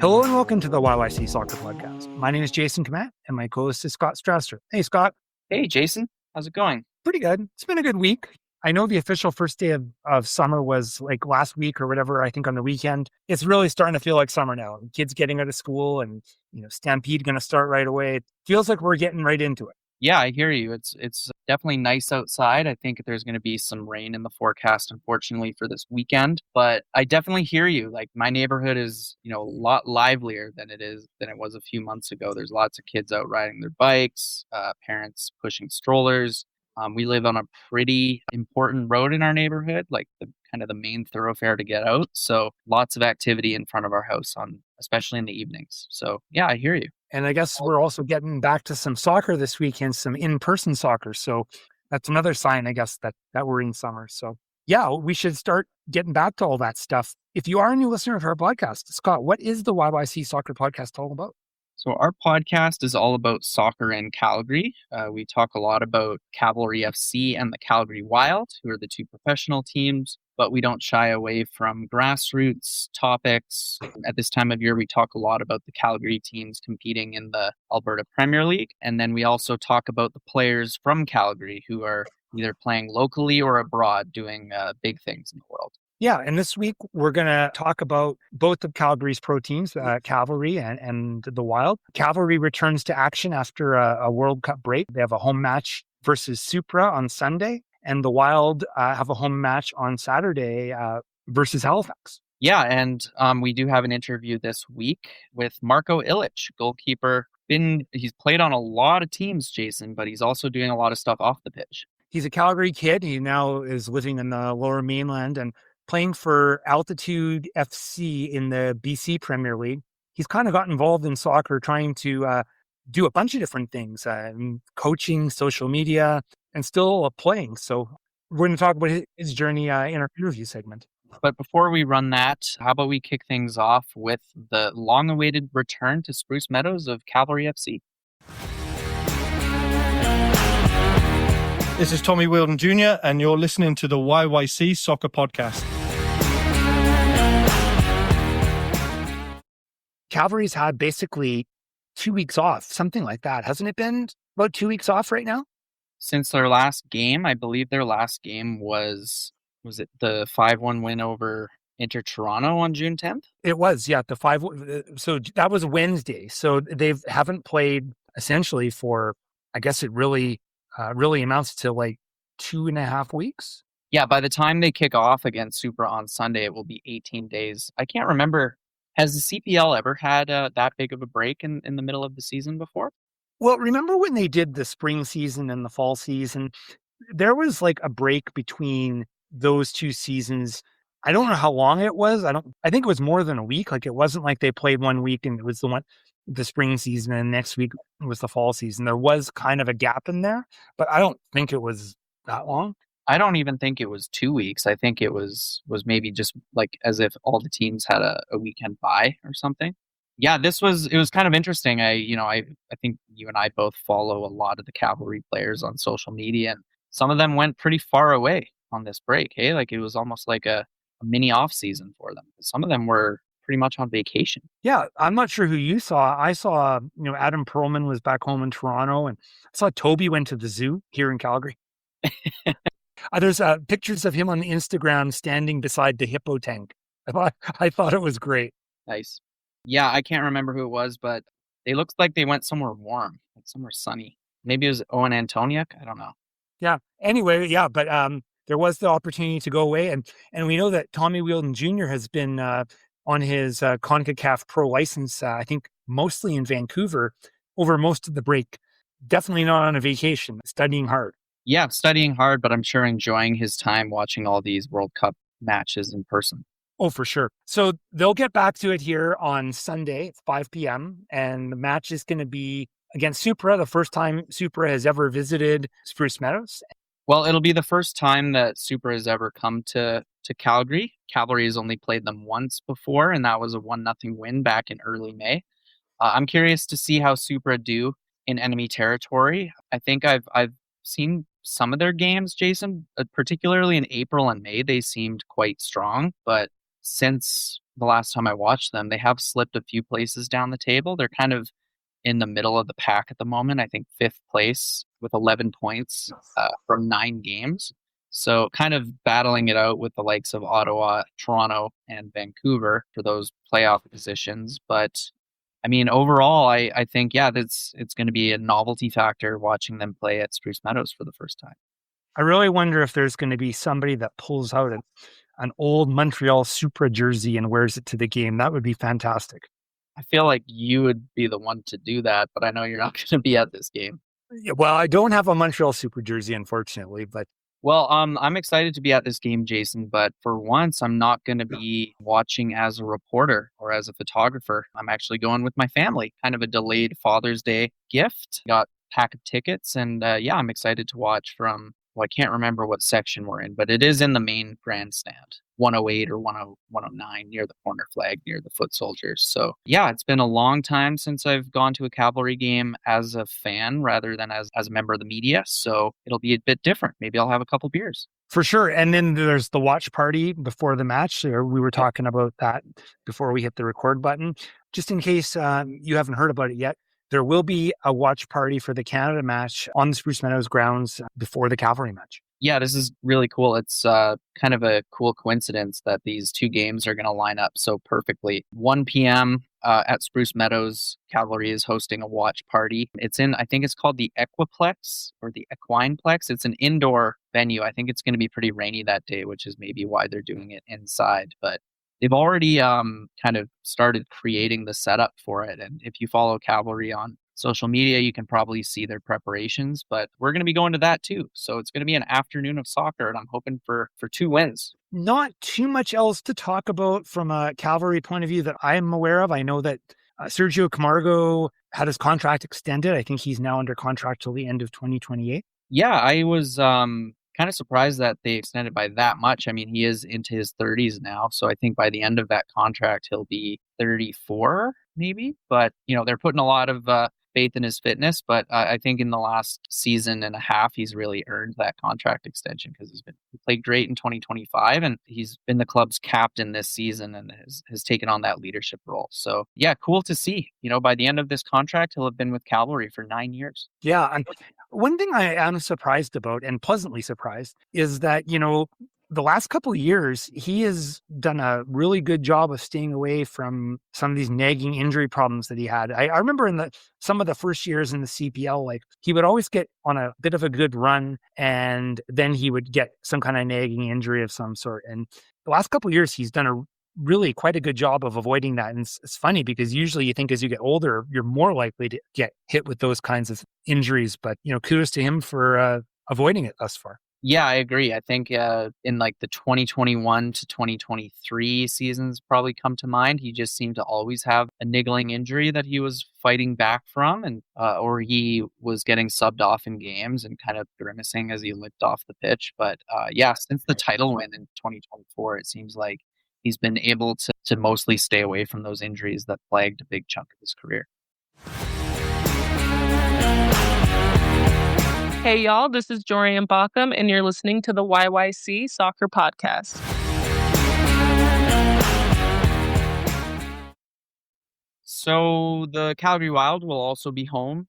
Hello and welcome to the YYC Soccer Podcast. My name is Jason Kamat and my co-host is Scott Strasser. Hey, Scott. Hey, Jason. How's it going? Pretty good. It's been a good week. I know the official first day of summer was like last week or whatever, I think on the weekend. It's really starting to feel like summer now. Kids getting out of school and, Stampede going to start right away. It feels like we're getting right into it. Yeah, I hear you. It's definitely nice outside. I think there's going to be some rain in the forecast, unfortunately, for this weekend. But I definitely hear you. Like, my neighborhood is, a lot livelier than it was a few months ago. There's lots of kids out riding their bikes, parents pushing strollers. We live on a pretty important road in our neighborhood, like the main thoroughfare to get out. So lots of activity in front of our house especially in the evenings. So yeah, I hear you. And I guess we're also getting back to some soccer this weekend, some in-person soccer. So that's another sign, I guess, that we're in summer. So yeah, we should start getting back to all that stuff. If you are a new listener of our podcast, Scott, what is the YYC Soccer Podcast all about? So our podcast is all about soccer in Calgary. We talk a lot about Cavalry FC and the Calgary Wild, who are the two professional teams, but we don't shy away from grassroots topics. At this time of year, we talk a lot about the Calgary teams competing in the Alberta Premier League. And then we also talk about the players from Calgary who are either playing locally or abroad doing big things in the world. Yeah, and this week we're going to talk about both of Calgary's pro teams, Cavalry and the Wild. Cavalry returns to action after a World Cup break. They have a home match versus Supra on Sunday, and the Wild have a home match on Saturday versus Halifax. Yeah, and we do have an interview this week with Marko Ilitch, goalkeeper. He's played on a lot of teams, Jason, but he's also doing a lot of stuff off the pitch. He's a Calgary kid. He now is living in the Lower Mainland and playing for Altitude FC in the BC Premier League. He's kind of got involved in soccer, trying to do a bunch of different things, coaching, social media, and still playing. So we're going to talk about his journey in our interview segment. But before we run that, how about we kick things off with the long-awaited return to Spruce Meadows of Cavalry FC. This is Tommy Wheeldon Jr., and you're listening to the YYC Soccer Podcast. Cavalry's had basically 2 weeks off, something like that. Hasn't it been about 2 weeks off right now? Since their last game, I believe their last game was it the 5-1 win over Inter Toronto on June 10th? It was, yeah, the 5. So that was Wednesday. So they haven't played essentially for, I guess it really amounts to like 2.5 weeks. Yeah, by the time they kick off against Supra on Sunday, it will be 18 days. I can't remember. Has the CPL ever had that big of a break in the middle of the season before? Well, remember when they did the spring season and the fall season? There was like a break between those two seasons. I don't know how long it was. I think it was more than a week. Like, it wasn't like they played 1 week and it was the spring season and next week was the fall season. There was kind of a gap in there, but I don't think it was that long. I don't even think it was 2 weeks. I think it was maybe just like as if all the teams had a weekend bye or something. Yeah, it was kind of interesting. I think you and I both follow a lot of the Cavalry players on social media, and some of them went pretty far away on this break. Hey, like it was almost like a mini off season for them. Some of them were pretty much on vacation. Yeah, I'm not sure who you saw. I saw, Adam Perlman was back home in Toronto, and I saw Toby went to the zoo here in Calgary. There's pictures of him on Instagram standing beside the hippo tank. I thought it was great. Nice. Yeah, I can't remember who it was, but they looked like they went somewhere warm, like somewhere sunny. Maybe it was Owen Antoniuk. I don't know. Yeah. Anyway, yeah, but there was the opportunity to go away, and we know that Tommy Wheeldon Jr. has been on his CONCACAF Pro license, I think mostly in Vancouver, over most of the break. Definitely not on a vacation, studying hard. Yeah, studying hard, but I'm sure enjoying his time watching all these World Cup matches in person. Oh, for sure. So they'll get back to it here on Sunday at 5 p.m. And the match is going to be against Supra, the first time Supra has ever visited Spruce Meadows. Well, it'll be the first time that Supra has ever come to Calgary. Cavalry has only played them once before, and that was a 1-0 win back in early May. I'm curious to see how Supra do in enemy territory. I think I've seen some of their games, Jason, particularly in April and May. They seemed quite strong, but since the last time I watched them. They have slipped a few places down the table. They're kind of in the middle of the pack at the moment. I think 5th place with 11 points from 9 games. So kind of battling it out with the likes of Ottawa, Toronto, and Vancouver for those playoff positions. But I mean, overall, I think, it's going to be a novelty factor watching them play at Spruce Meadows for the first time. I really wonder if there's going to be somebody that pulls out an old Montreal Supra jersey and wears it to the game. That would be fantastic. I feel like you would be the one to do that, but I know you're not going to be at this game. Yeah, well, I don't have a Montreal Supra jersey, unfortunately, but... Well, I'm excited to be at this game, Jason, but for once, I'm not going to be watching as a reporter or as a photographer. I'm actually going with my family, kind of a delayed Father's Day gift. Got a pack of tickets, and I'm excited to watch from, I can't remember what section we're in, but it is in the main grandstand, 108 or 109, near the corner flag, near the foot soldiers. So it's been a long time since I've gone to a Cavalry game as a fan rather than as a member of the media. So it'll be a bit different. Maybe I'll have a couple beers. For sure. And then there's the watch party before the match. We were talking about that before we hit the record button. Just in case you haven't heard about it yet, there will be a watch party for the Canada match on the Spruce Meadows grounds before the Cavalry match. Yeah, this is really cool. It's kind of a cool coincidence that these two games are going to line up so perfectly. 1 p.m. At Spruce Meadows, Cavalry is hosting a watch party. It's in, I think it's called the Equiplex or the Equineplex. It's an indoor venue. I think it's going to be pretty rainy that day, which is maybe why they're doing it inside. But they've already kind of started creating the setup for it. And if you follow Cavalry on social media, you can probably see their preparations, but we're going to be going to that too. So it's going to be an afternoon of soccer, and I'm hoping for 2 wins. Not too much else to talk about from a Cavalry point of view that I'm aware of. I know that Sergio Camargo had his contract extended. I think he's now under contract till the end of 2028. Yeah, I was kind of surprised that they extended by that much. I mean, he is into his 30s now, so I think by the end of that contract, he'll be 34 maybe. But, they're putting a lot of faith in his fitness, but I think in the last season and a half, he's really earned that contract extension because he played great in 2025, and he's been the club's captain this season and has taken on that leadership role. So cool to see. By the end of this contract, he'll have been with Cavalry for 9 years. Yeah, and one thing I am surprised about, and pleasantly surprised, is that the last couple of years, he has done a really good job of staying away from some of these nagging injury problems that he had. I remember in some of the first years in the CPL, like he would always get on a bit of a good run, and then he would get some kind of nagging injury of some sort. And the last couple of years, he's done really quite a good job of avoiding that. And it's funny because usually you think as you get older, you're more likely to get hit with those kinds of injuries. But, kudos to him for avoiding it thus far. Yeah, I agree. I think in like the 2021 to 2023 seasons probably come to mind. He just seemed to always have a niggling injury that he was fighting back from, and or he was getting subbed off in games and kind of grimacing as he limped off the pitch. But since the title win in 2024, it seems like he's been able to mostly stay away from those injuries that plagued a big chunk of his career. Hey y'all, this is Jorian Bauckham, and you're listening to the YYC Soccer Podcast. So the Calgary Wild will also be home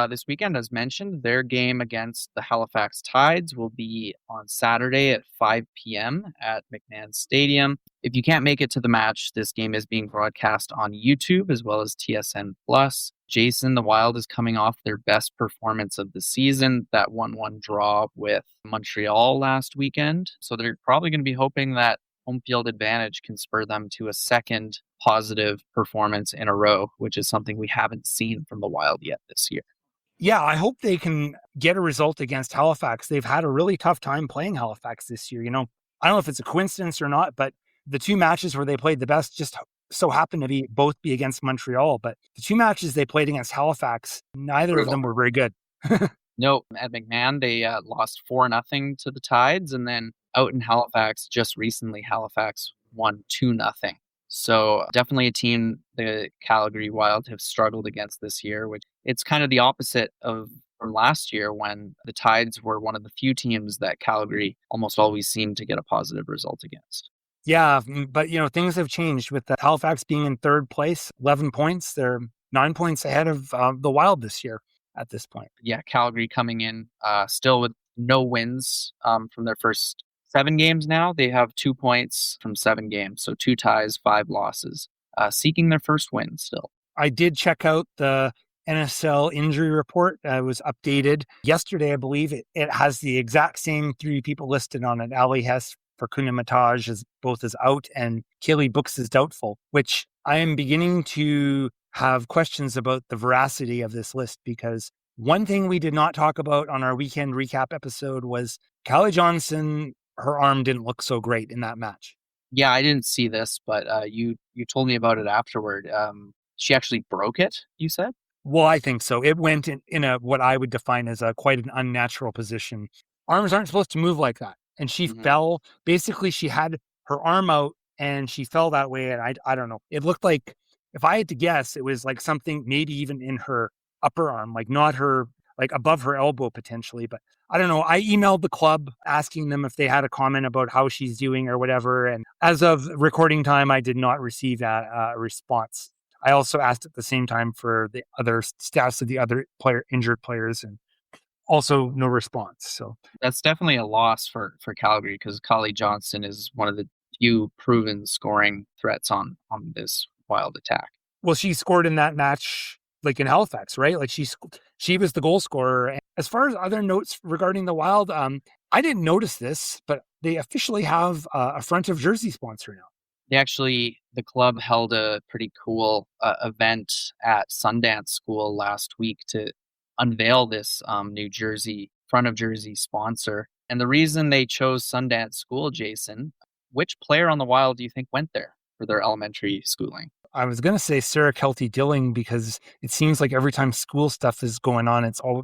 this weekend, as mentioned. Their game against the Halifax Tides will be on Saturday at 5 p.m. at McMahon Stadium. If you can't make it to the match, this game is being broadcast on YouTube as well as TSN+. Jason, the Wild is coming off their best performance of the season, that 1-1 draw with Montreal last weekend. So they're probably going to be hoping that home field advantage can spur them to a second positive performance in a row, which is something we haven't seen from the Wild yet this year. Yeah, I hope they can get a result against Halifax. They've had a really tough time playing Halifax this year. I don't know if it's a coincidence or not, but the 2 matches where they played the best just so happened to be against Montreal. But the 2 matches they played against Halifax, neither of them were very good. No, at McMahon, they lost 4-0 to the Tides. And then out in Halifax, just recently, Halifax won 2-0. So definitely a team the Calgary Wild have struggled against this year, which it's kind of the opposite of from last year when the Tides were one of the few teams that Calgary almost always seemed to get a positive result against. Yeah, but things have changed with the Halifax being in third place, 11 points. They're 9 points ahead of the Wild this year at this point. Yeah, Calgary coming in still with no wins from their first 7 games now. They have 2 points from 7 games, so 2 ties, 5 losses, seeking their first win still. I did check out the NSL injury report. It was updated yesterday, I believe. It has the exact same 3 people listed on it. Ali Hess for Kunamataj is both is out, and Kaylee Books is doubtful, which I am beginning to have questions about the veracity of this list, because one thing we did not talk about on our weekend recap episode was Callie Johnson. Her arm didn't look so great in that match. Yeah, I didn't see this, but you told me about it afterward. She actually broke it, you said? Well, I think so. It went in a what I would define as quite an unnatural position. Arms aren't supposed to move like that. And she fell. Basically, she had her arm out and she fell that way. And I don't know. It looked like, if I had to guess, it was like something maybe even in her upper arm, like not her, like above her elbow potentially. But I don't know. I emailed the club asking them if they had a comment about how she's doing or whatever. And as of recording time, I did not receive a response. I also asked at the same time for the other status of the other injured players, and also no response. So that's definitely a loss for Calgary, because Callie Johnson is one of the few proven scoring threats on this Wild attack. Well, she scored in that match, like in Halifax, right? Like she was the goal scorer. And as far as other notes regarding the Wild, I didn't notice this, but they officially have a front of jersey sponsor now. The club held a pretty cool event at Sundance School last week to unveil this new jersey, front of jersey sponsor. And the reason they chose Sundance School, Jason, which player on the Wild do you think went there for their elementary schooling? I was going to say Sarah Kelty-Dilling, because it seems like every time school stuff is going on, it's all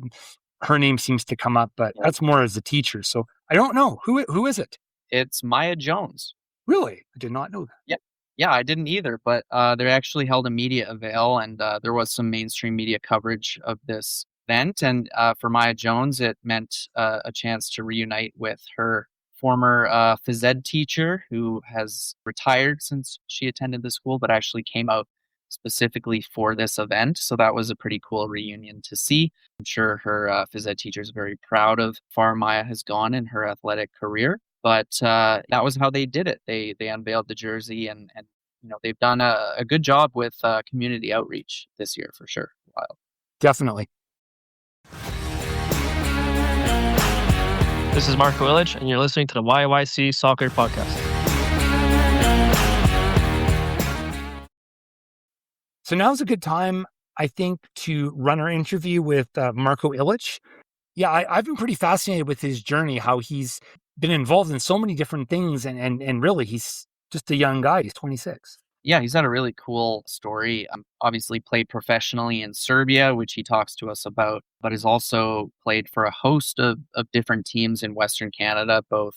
her name seems to come up, but that's more as a teacher. So I don't know. Who is it? It's Maya Jones. Really? I did not know that. Yeah, I didn't either, but they actually held a media avail, and there was some mainstream media coverage of this event. And for Maya Jones, it meant a chance to reunite with her former phys ed teacher, who has retired since she attended the school, but actually came out specifically for this event. So that was a pretty cool reunion to see. I'm sure her phys ed teacher is very proud of how far Maya has gone in her athletic career. But that was how they did it. They unveiled the jersey, and they've done a good job with community outreach this year for sure. Wild. Definitely. This is Marko Ilitch, and you're listening to the YYC Soccer Podcast. So now's a good time, I think, to run our interview with Marko Ilitch. Yeah, I've been pretty fascinated with his journey, how he's been involved in so many different things, and really, he's just a young guy. He's 26. Yeah, he's had a really cool story. Obviously played professionally in Serbia, which he talks to us about, but has also played for a host of different teams in Western Canada, both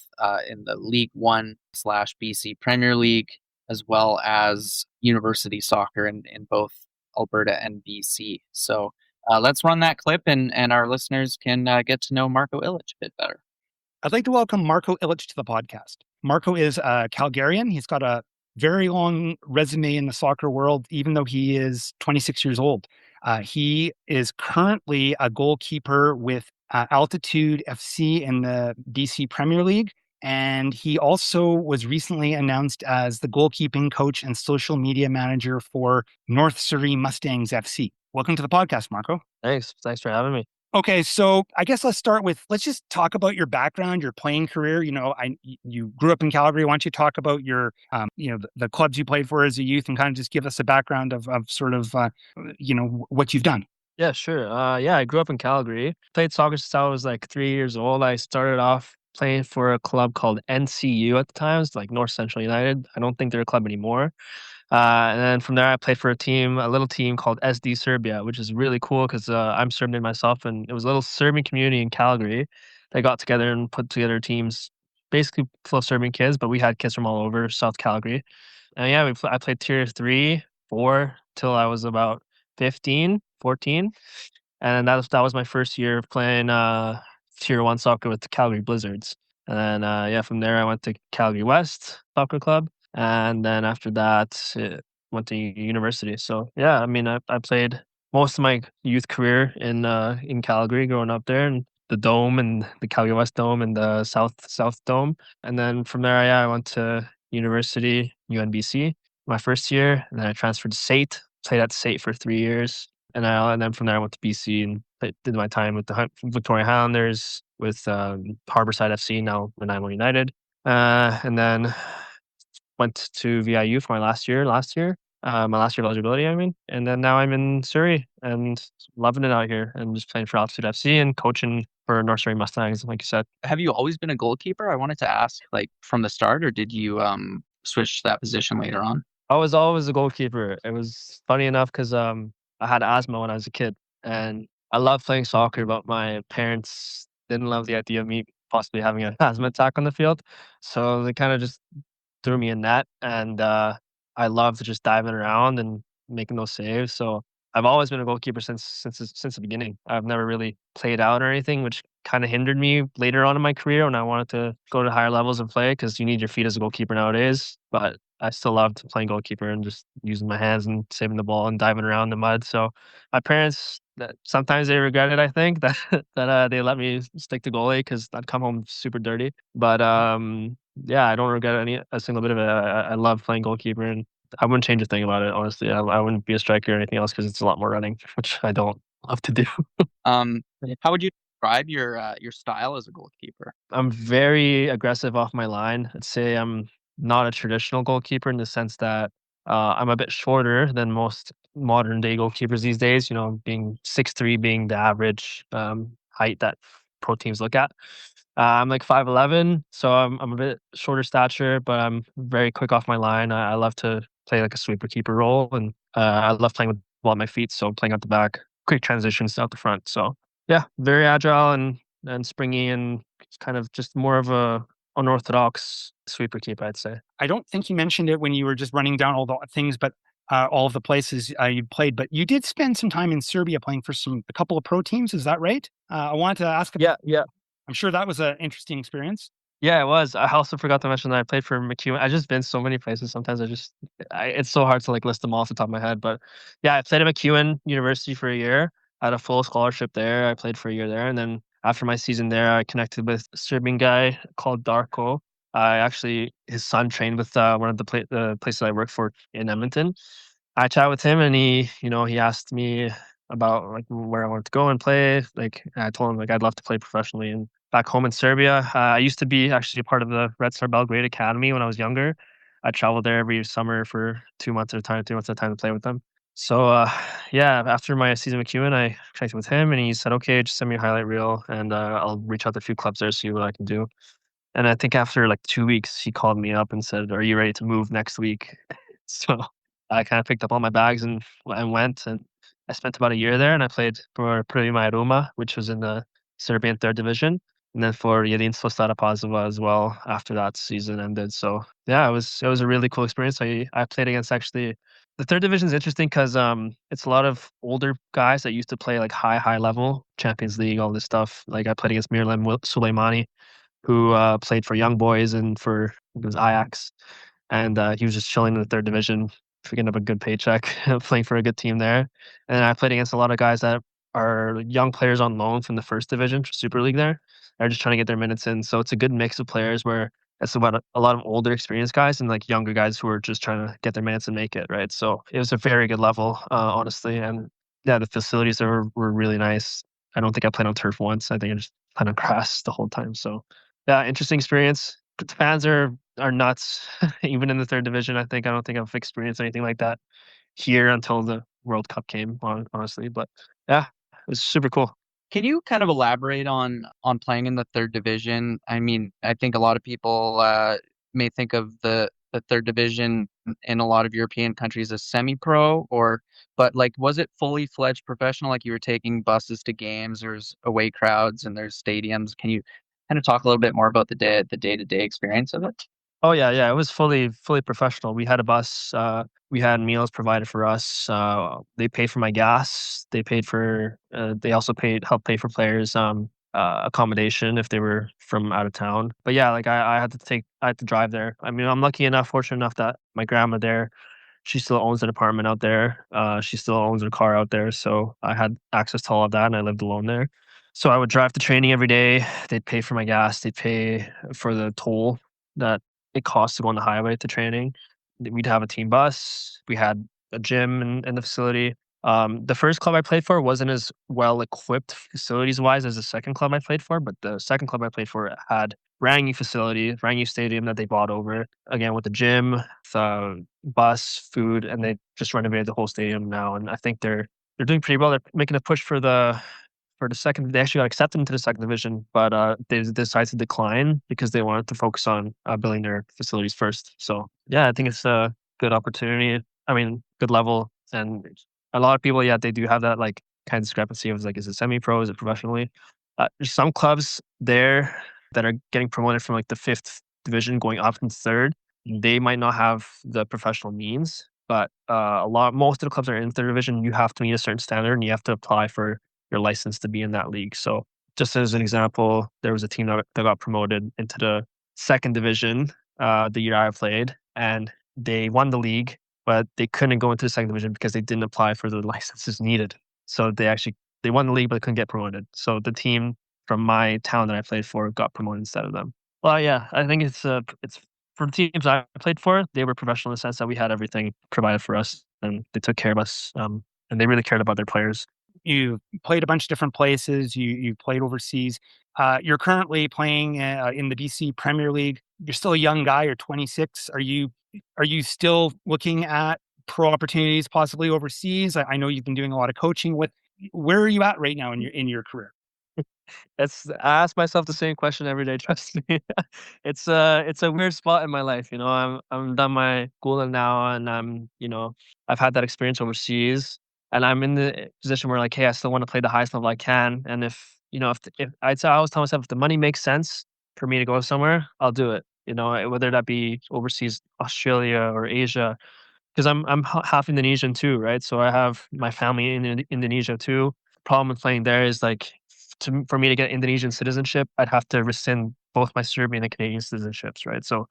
in the League 1/BC Premier League, as well as university soccer in both Alberta and BC. So let's run that clip, and our listeners can get to know Marko Ilitch a bit better. I'd like to welcome Marko Ilitch to the podcast. Marko is a Calgarian. He's got a very long resume in the soccer world, even though he is 26 years old. He is currently a goalkeeper with Altitude FC in the BC Premier League. And he also was recently announced as the goalkeeping coach and social media manager for North Surrey Mustangs FC. Welcome to the podcast, Marko. Thanks for having me. Okay, so I guess let's just talk about your background, your playing career. You grew up in Calgary. Why don't you talk about your, the clubs you played for as a youth, and kind of just give us a background of sort of, what you've done. Yeah, sure. I grew up in Calgary. Played soccer since I was like 3 years old. I started off playing for a club called NCU at the time. It's like North Central United. I don't think they're a club anymore. And then from there, I played for a little team called SD Serbia, which is really cool because I'm Serbian myself, and it was a little Serbian community in Calgary that got together and put together teams, basically full of Serbian kids, but we had kids from all over South Calgary. And I played tier 3, 4 till I was about 15, 14, and that was my first year of playing tier 1 soccer with the Calgary Blizzards. And then from there, I went to Calgary West Soccer Club. and then after that, went to university. So yeah, I mean, I played most of my youth career in Calgary, growing up there, and the Dome and the Calgary West Dome and the South Dome, and then from there, yeah, I went to university, UNBC, my first year, and then I transferred to SAIT, played at SAIT for 3 years, and then from there I went to BC and did my time with the Victoria Highlanders, with Harborside FC, now Nanaimo United, and then went to VIU for my last year my last year of eligibility, I mean, and then now I'm in Surrey and loving it out here and just playing for Altitude FC and coaching for North Surrey Mustangs, like you said. Have you always been a goalkeeper? I wanted to ask, like, from the start, or did you switch to that position later on? I was always a goalkeeper. It was funny enough because I had asthma when I was a kid, and I loved playing soccer, but my parents didn't love the idea of me possibly having an asthma attack on the field, so they kind of just threw me in net, and I loved just diving around and making those saves. So I've always been a goalkeeper since the beginning. I've never really played out or anything, which kind of hindered me later on in my career when I wanted to go to higher levels and play, because you need your feet as a goalkeeper nowadays. But I still loved playing goalkeeper and just using my hands and saving the ball and diving around the mud. So my parents, sometimes they regret it, I think, that they let me stick to goalie because I'd come home super dirty. But yeah, I don't regret a single bit of it. I love playing goalkeeper, and I wouldn't change a thing about it, honestly. I wouldn't be a striker or anything else because it's a lot more running, which I don't love to do. How would you describe your style as a goalkeeper? I'm very aggressive off my line. I'd say I'm not a traditional goalkeeper in the sense that I'm a bit shorter than most modern day goalkeepers these days. You know, being 6'3", being the average height that pro teams look at. I'm like 5'11", so I'm a bit shorter stature, but I'm very quick off my line. I love to play like a sweeper keeper role, and I love playing with the ball at my feet. So playing out the back, quick transitions out the front. So yeah, very agile and springy, and kind of just more of a unorthodox sweeper keeper, I'd say. I don't think you mentioned it when you were just running down all the things, but all of the places you played. But you did spend some time in Serbia playing for a couple of pro teams. Is that right? I wanted to ask. Yeah. I'm sure that was an interesting experience. Yeah, it was. I also forgot to mention that I played for McMahon. I just been so many places. Sometimes it's so hard to like list them all off the top of my head. But yeah, I played at McEwen University for a year. I had a full scholarship there. I played for a year there, and then after my season there, I connected with a Serbian guy called Darko. His son trained with one of the places I work for in Edmonton. I chatted with him, and he asked me about like where I wanted to go and play. Like I told him like I'd love to play professionally and back home in Serbia. I used to be actually a part of the Red Star Belgrade Academy when I was younger. I traveled there every summer for 2 months at a time, 3 months at a time to play with them. So yeah, after my season with Cuban, I connected with him, and he said, "Okay, just send me a highlight reel, and I'll reach out to a few clubs there, see what I can do." And I think after like 2 weeks, he called me up and said, "Are you ready to move next week?" So I kind of picked up all my bags and went, and I spent about a year there, and I played for Prima Ruma, which was in the Serbian third division, and then for Jedinstvo Stara Pazova as well after that season ended. So yeah, it was a really cool experience. I played against actually the third division is interesting because it's a lot of older guys that used to play like high level Champions League, all this stuff. Like I played against Miralem Suleimani, who played for Young Boys and for it was Ajax, and he was just chilling in the third division, picking up a good paycheck, playing for a good team there. And I played against a lot of guys that are young players on loan from the first division, Super League there. They're just trying to get their minutes in. So it's a good mix of players where it's about a lot of older experienced guys and like younger guys who are just trying to get their minutes and make it, right? So it was a very good level, honestly. And yeah, the facilities there were really nice. I don't think I played on turf once. I think I just played on grass the whole time. So yeah, interesting experience. But the fans are nuts, even in the third division. I don't think I've experienced anything like that here until the World Cup came, honestly. But yeah, it was super cool. Can you kind of elaborate on playing in the third division? I mean, I think a lot of people may think of the third division in a lot of European countries as semi-pro, but like, was it fully fledged professional? Like you were taking buses to games, there's away crowds, and there's stadiums. Can you kind of talk a little bit more about the day-to-day experience of it? Oh yeah, it was fully professional. We had a bus. We had meals provided for us. They paid for my gas. They paid for. They also helped pay for players' accommodation if they were from out of town. But yeah, like I had to drive there. I mean, I'm fortunate enough that my grandma there, she still owns an apartment out there. She still owns her car out there, so I had access to all of that, and I lived alone there. So I would drive to training every day. They'd pay for my gas. They'd pay for the toll that it costs to go on the highway to training. We'd have a team bus. We had a gym in the facility. The first club I played for wasn't as well equipped facilities wise as the second club I played for, but the second club I played for had brand new facility, brand new stadium that they bought over again with the gym, the bus, food, and they just renovated the whole stadium now. And I think they're doing pretty well. They're making a push for the second. They actually got accepted into the second division, but they decided to decline because they wanted to focus on building their facilities first. So yeah, I think it's a good opportunity. I mean, good level, and a lot of people, yeah, they do have that like kind of discrepancy of like, is it semi-pro, is it professionally? There's some clubs there that are getting promoted from like the fifth division going up into third. They might not have the professional means, but most of the clubs that are in third division, you have to meet a certain standard and you have to apply for your license to be in that league. So just as an example, there was a team that got promoted into the second division the year I played, and they won the league, but they couldn't go into the second division because they didn't apply for the licenses needed. So they won the league, but they couldn't get promoted. So the team from my town that I played for got promoted instead of them. Well, yeah, I think it's for the teams I played for, they were professional in the sense that we had everything provided for us, and they took care of us, and they really cared about their players. You played a bunch of different places. You played overseas. You're currently playing in the BC Premier League. You're still a young guy. You're 26. Are you still looking at pro opportunities possibly overseas? I know you've been doing a lot of coaching. Where are you at right now in your career? I ask myself the same question every day. Trust me, it's a weird spot in my life. You know, I'm done my schooling now, and I've had that experience overseas, and I'm in the position where like, hey, I still want to play the highest level I can, and if I always tell myself if the money makes sense for me to go somewhere, I'll do it. You know, whether that be overseas, Australia or Asia, because I'm half Indonesian too, right? So I have my family in Indonesia too. Problem with playing there is like for me to get Indonesian citizenship, I'd have to rescind both my Serbian and Canadian citizenships, right? So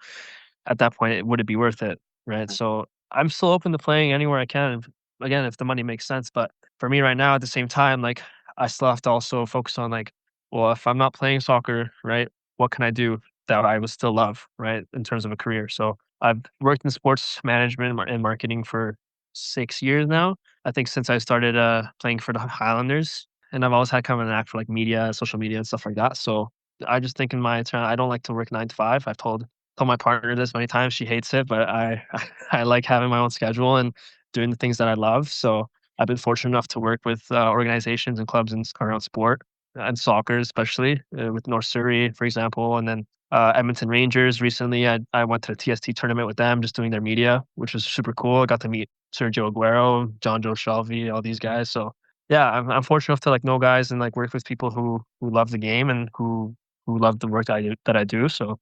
at that point, would it be worth it, right? So I'm still open to playing anywhere I can. Again, if the money makes sense, but for me right now, at the same time, like I still have to also focus on like, well, if I'm not playing soccer, right, what can I do that I would still love, right, in terms of a career? So I've worked in sports management and marketing for 6 years now. I think since I started playing for the Highlanders, and I've always had kind of an knack for like media, social media, and stuff like that. So I just think in my turn, I don't like to work 9 to 5. I've told my partner this many times. She hates it, but I I like having my own schedule and doing the things that I love. So I've been fortunate enough to work with organizations and clubs around sport and soccer, especially with North Surrey, for example, and then Edmonton Rangers. Recently, I went to a TST tournament with them, just doing their media, which was super cool. I got to meet Sergio Aguero, John Joe Shelby, all these guys. So yeah, I'm fortunate enough to like know guys and like work with people who love the game and who love the work that I do. So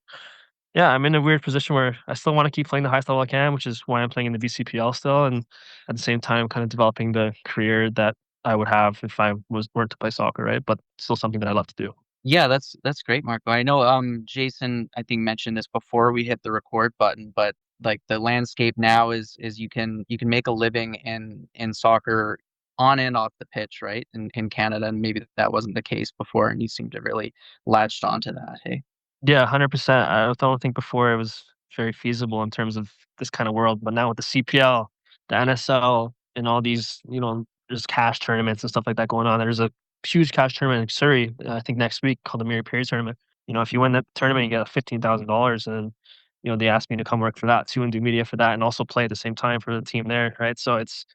yeah, I'm in a weird position where I still want to keep playing the highest level I can, which is why I'm playing in the VCPL still, and at the same time, kind of developing the career that I would have if I weren't to play soccer, right? But still something that I love to do. Yeah, that's great, Marco. I know Jason, I think, mentioned this before we hit the record button, but like the landscape now is you can make a living in soccer on and off the pitch, right? In Canada, and maybe that wasn't the case before, and you seem to really latched onto that. Hey. Yeah, 100%. I don't think before it was very feasible in terms of this kind of world, but now with the CPL, the NSL, and all these, there's cash tournaments and stuff like that going on. There's a huge cash tournament in Surrey, I think next week, called the Mary Perry tournament. If you win that tournament, you get $15,000, and they asked me to come work for that too and do media for that, and also play at the same time for the team there, right? So it's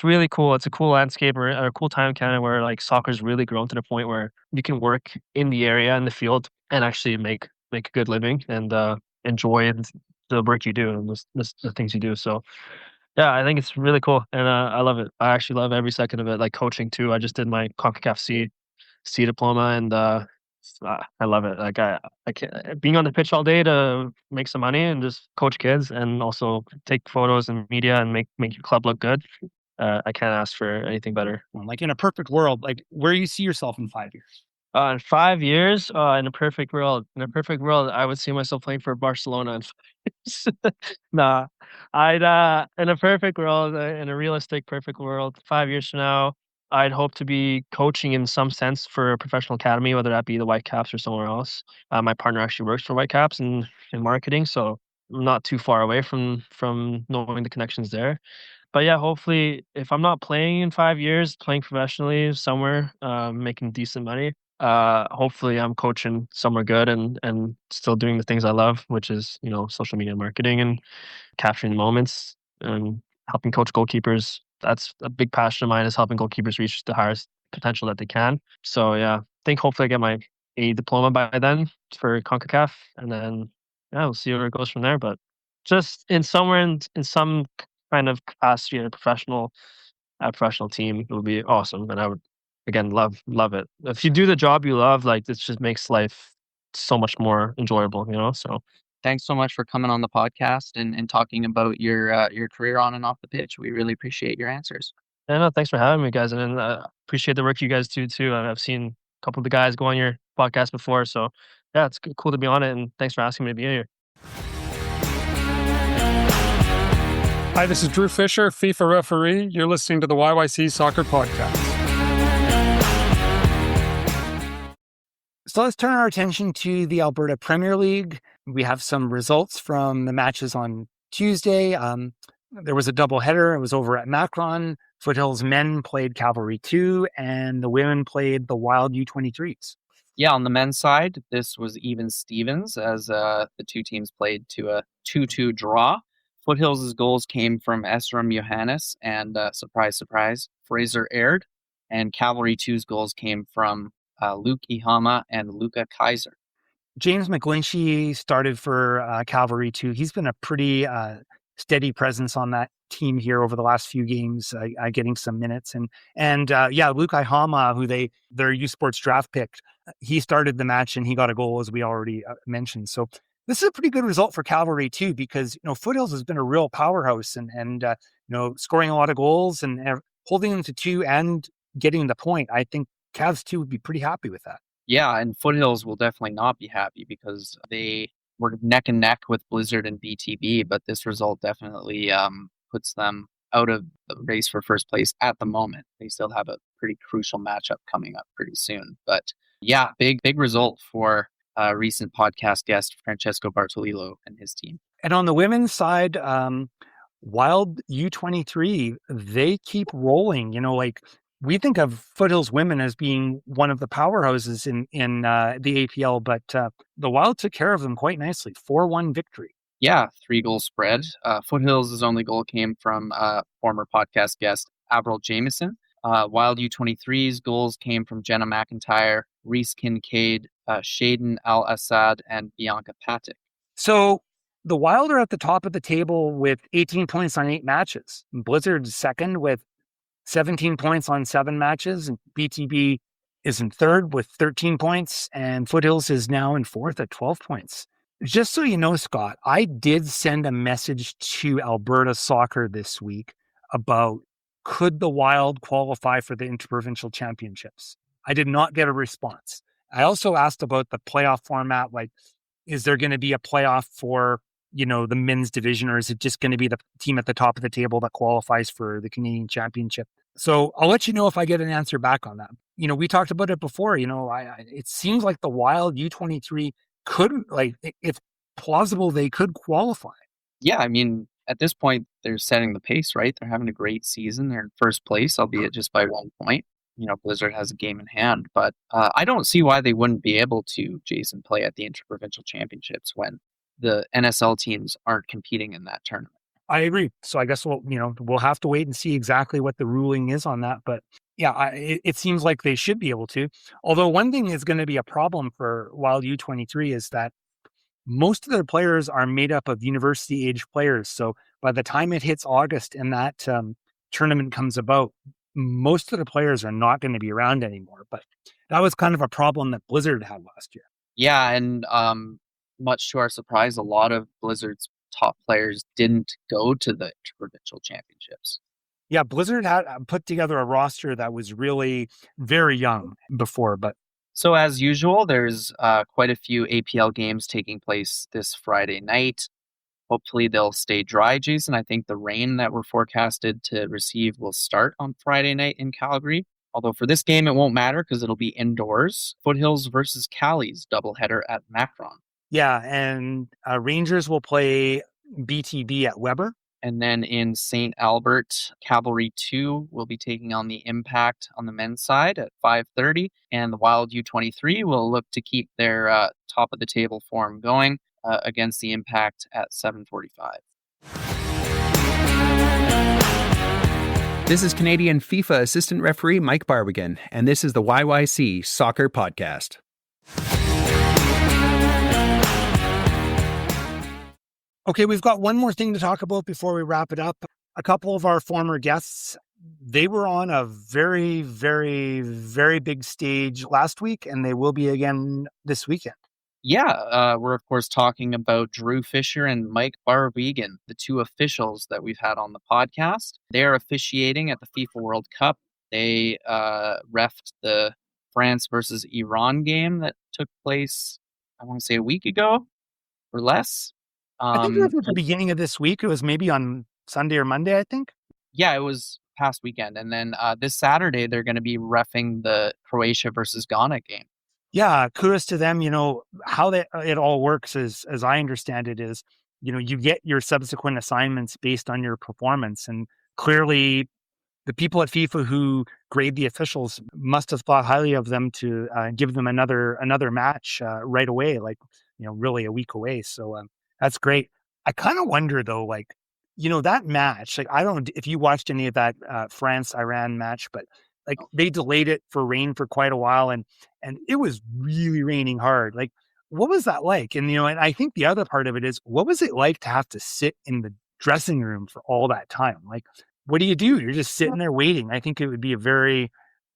really cool. It's a cool landscape or a cool time in Canada where like soccer's really grown to the point where you can work in the area in the field and actually make a good living and enjoy the work you do and the things you do. So yeah, I think it's really cool and I love it. I actually love every second of it. Like coaching too. I just did my CONCACAF C diploma and I love it. Like I can't, being on the pitch all day to make some money and just coach kids and also take photos and media and make your club look good. I can't ask for anything better. Like in a perfect world, like where you see yourself in 5 years? In 5 years, in a perfect world, I would see myself playing for Barcelona in 5 years. Nah, I'd in a perfect world, in a realistic perfect world, 5 years from now, I'd hope to be coaching in some sense for a professional academy, whether that be the Whitecaps or somewhere else. My partner actually works for Whitecaps in marketing, so I'm not too far away from knowing the connections there. But yeah, hopefully, if I'm not playing in 5 years, playing professionally somewhere, making decent money, hopefully I'm coaching somewhere good and still doing the things I love, which is, social media marketing and capturing the moments and helping coach goalkeepers. That's a big passion of mine, is helping goalkeepers reach the highest potential that they can. So yeah, I think hopefully I get my A diploma by then for CONCACAF, and then yeah, we'll see where it goes from there. But just in some kind of capacity in a professional team, it would be awesome, and I would again love it. If you do the job you love, like, this just makes life so much more enjoyable. So Thanks so much for coming on the podcast and talking about your career on and off the pitch. We really appreciate your answers. yeah, no, thanks for having me, guys, and appreciate the work you guys do too. I've seen a couple of the guys go on your podcast before, so yeah, it's cool to be on it, and thanks for asking me to be here. Hi, this is Drew Fischer, FIFA referee. You're listening to the YYC Soccer Podcast. So let's turn our attention to the Alberta Premier League. We have some results from the matches on Tuesday. There was a doubleheader. It was over at Macron. Foothills men played Cavalry 2, and the women played the Wild U23s. Yeah, on the men's side, this was even Stevens as the two teams played to a 2-2 draw. Foothills' goals came from Esram Johannes and, surprise, surprise, Fraser Aird. And Cavalry 2's goals came from Luke Ihama and Luca Kaiser. James McGlinchey started for Cavalry 2. He's been a pretty steady presence on that team here over the last few games, getting some minutes. And Luke Ihama, who their U Sports draft picked, he started the match and he got a goal, as we already mentioned. So this is a pretty good result for Cavalry too, because Foothills has been a real powerhouse and scoring a lot of goals and holding them to 2 and getting the point. I think Cavs 2 would be pretty happy with that. Yeah, and Foothills will definitely not be happy because they were neck and neck with Blizzard and BTB, but this result definitely puts them out of the race for first place at the moment. They still have a pretty crucial matchup coming up pretty soon. But yeah, big result for recent podcast guest Francesco Bartolillo and his team. And on the women's side, Wild U23, they keep rolling. We think of Foothills women as being one of the powerhouses in the APL, but the Wild took care of them quite nicely. 4-1 victory. Yeah, 3-goal spread. Foothills' only goal came from former podcast guest Avril Jameson. Wild U23's goals came from Jenna McIntyre, Reese Kincaid, Shaden Al-Assad, and Bianca Patek. So the Wild are at the top of the table with 18 points on 8 matches. Blizzard's second with 17 points on 7 matches. And BTB is in third with 13 points. And Foothills is now in fourth at 12 points. Just so you know, Scott, I did send a message to Alberta Soccer this week about could the Wild qualify for the Interprovincial Championships. I did not get a response. I also asked about the playoff format, like, is there going to be a playoff for, the men's division, or is it just going to be the team at the top of the table that qualifies for the Canadian Championship? So I'll let you know if I get an answer back on that. We talked about it before, it seems like the Wild U23 could, if plausible, they could qualify. Yeah, I mean, at this point, they're setting the pace, right? They're having a great season. They're in first place, albeit just by 1 point. Blizzard has a game in hand, but I don't see why they wouldn't be able to, Jason, play at the Interprovincial Championships when the NSL teams aren't competing in that tournament. I agree. So I guess we'll have to wait and see exactly what the ruling is on that. But yeah, it seems like they should be able to. Although one thing is going to be a problem for Wild U23 is that most of their players are made up of university-age players. So by the time it hits August and that tournament comes about, most of the players are not going to be around anymore. But that was kind of a problem that Blizzard had last year. Yeah, and much to our surprise, a lot of Blizzard's top players didn't go to the Interprovincial Championships. Yeah, Blizzard had put together a roster that was really very young before, but So as usual, there's quite a few APL games taking place this Friday night. Hopefully they'll stay dry, Jason. I think the rain that we're forecasted to receive will start on Friday night in Calgary. Although for this game, it won't matter because it'll be indoors. Foothills versus Cali's doubleheader at Macron. Yeah, and Rangers will play BTB at Weber. And then in St. Albert, Cavalry 2 will be taking on the Impact on the men's side at 5:30. And the Wild U23 will look to keep their top of the table form going against the Impact at 7:45. This is Canadian FIFA assistant referee Mike Barwegan, and this is the YYC Soccer Podcast. Okay, we've got one more thing to talk about before we wrap it up. A couple of our former guests, they were on a very, very, very big stage last week, and they will be again this weekend. Yeah, we're of course talking about Drew Fischer and Mike Barwegan, the two officials that we've had on the podcast. They are officiating at the FIFA World Cup. They reffed the France versus Iran game that took place, I want to say a week ago or less. I think it was at the beginning of this week. It was maybe on Sunday or Monday, I think. Yeah, it was past weekend. And then this Saturday, they're going to be reffing the Croatia versus Ghana game. Yeah, kudos to them. You know, how it all works is, as I understand it, is, you know, you get your subsequent assignments based on your performance. And clearly, the people at FIFA who grade the officials must have thought highly of them to give them another match right away, like, you know, really a week away. So that's great. I kind of wonder, though, like, you know, that match, like, I don't know if you watched any of that France-Iran match, but like they delayed it for rain for quite a while, and it was really raining hard. Like, what was that like? And, you know, and I think the other part of it is, what was it like to have to sit in the dressing room for all that time? Like, what do? You're just sitting there waiting. I think it would be a very,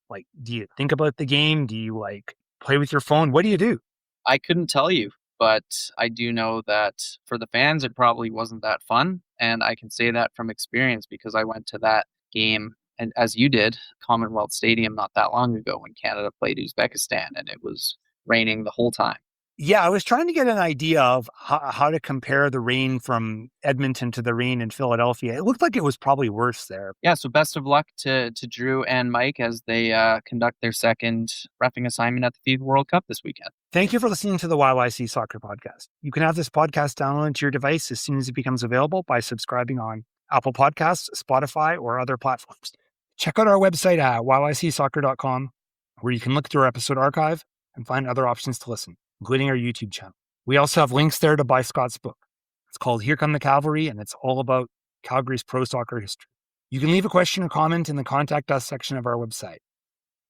like, do you think about the game? Do you like play with your phone? What do you do? I couldn't tell you, but I do know that for the fans, it probably wasn't that fun. And I can say that from experience because I went to that game, and as you did, Commonwealth Stadium not that long ago when Canada played Uzbekistan, and it was raining the whole time. Yeah, I was trying to get an idea of how to compare the rain from Edmonton to the rain in Philadelphia. It looked like it was probably worse there. Yeah, so best of luck to Drew and Mike as they conduct their second reffing assignment at the FIFA World Cup this weekend. Thank you for listening to the YYC Soccer Podcast. You can have this podcast downloaded to your device as soon as it becomes available by subscribing on Apple Podcasts, Spotify, or other platforms. Check out our website at yycsoccer.com, where you can look through our episode archive and find other options to listen, including our YouTube channel. We also have links there to buy Scott's book. It's called Here Come the Cavalry, and it's all about Calgary's pro soccer history. You can leave a question or comment in the Contact Us section of our website.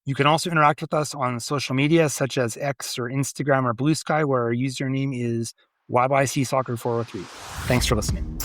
You can also interact with us on social media, such as X or Instagram or Blue Sky, where our username is YYC Soccer 403. Thanks for listening.